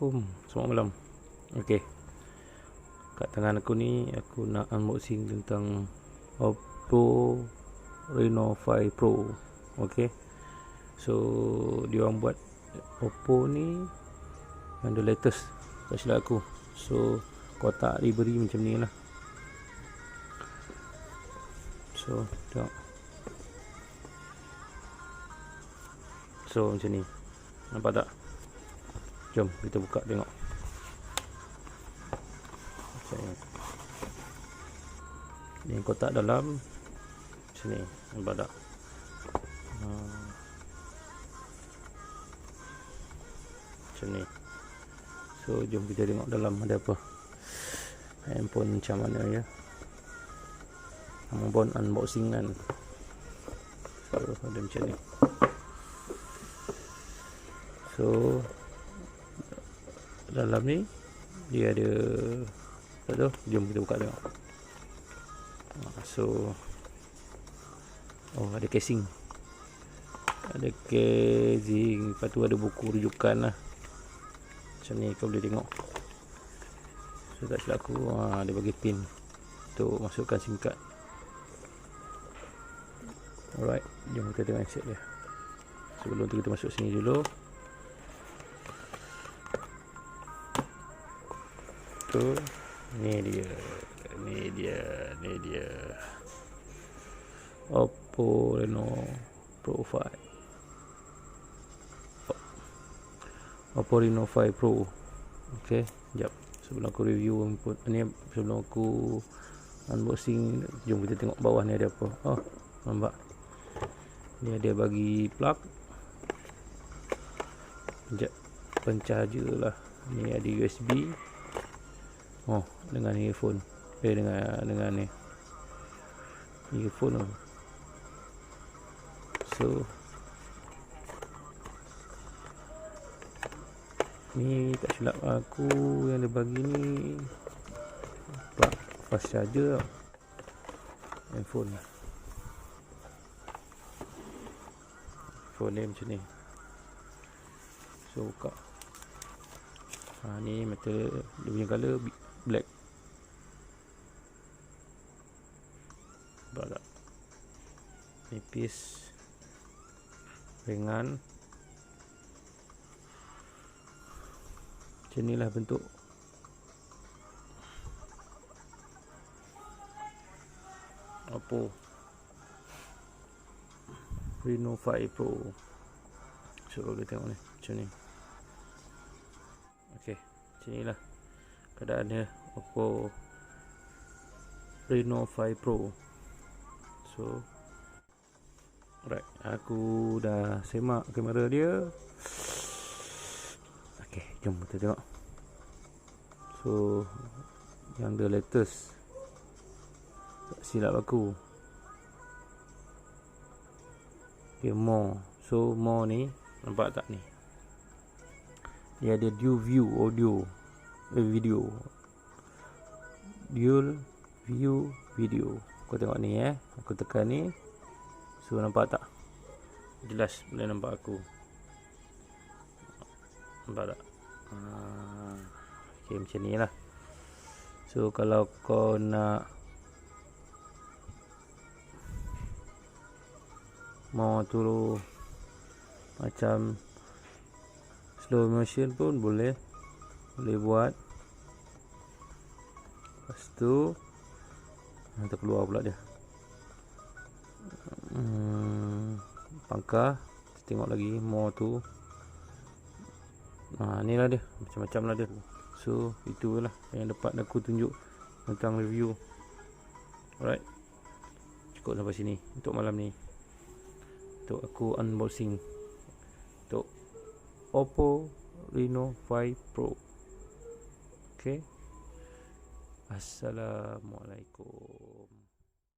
Assalamualaikum, selamat malam. Okey, kat tangan aku ni aku nak unboxing tentang Oppo Rino 5 Pro. Okey, so dia orang buat Oppo ni yang the latest tak silap aku. So kotak diberi macam ni lah. So tengok, so macam ni, nampak tak? Jom kita buka tengok. Ni kotak dalam macam ni, nampak tak? Macam ni. So jom kita tengok dalam ada apa. Handphone macam mana ya. Handphone unboxing kan. So ada macam ni. So dalam ni dia ada, tak tahu, jom kita buka tengok. So ada casing, lepas tu ada buku rujukan lah macam ni, kau boleh tengok. So tak silap aku dia bagi pin untuk masukkan SIM card. Alright, jom kita tengok handset dia. Sebelum tu kita masuk sini dulu. So ni dia Oppo Rino Pro 5. Oppo Rino 5 Pro. Okey, jap. Sebelum aku review ni, sebelum aku unboxing, jom kita tengok bawah ni ada apa. Oh, nampak. Ni ada bagi plug. Jap, pencahaja lah. Ni ada USB. Oh, dengan earphone. Dengan ni earphone. So ni tak silap aku yang dia bagi ni fast charger tau. Handphone ni macam ni. So buka. Ni mata dia punya color black. Nampak tak? Nipis, ringan. Macam ni lah bentuk. Oppo Rino 5 Pro. So kita tengok ni macam ni. Okey, macam ni lah keadaannya Oppo Rino 5 Pro. So alright, aku dah semak kamera dia. Okey, jom kita tengok. So yang the latest, tak silap aku. Okay, more. So more ni, nampak tak ni? Dia ada dual view audio, video. Dual view video. Kau tengok ni aku tekan ni. So nampak tak? Jelas boleh nampak aku. Nampak tak? Okay, macam ni lah. So kalau kau nak mau turun macam slow motion pun boleh buat. Lepas tu terkeluar pula dia. Pangkah, tengok lagi more tu. Ni lah dia, macam-macam lah dia. So itulah yang dapat aku tunjuk tentang review. Alright, cukup sampai sini untuk malam ni, untuk aku unboxing untuk Oppo Reno 5 Pro. Okay, assalamualaikum.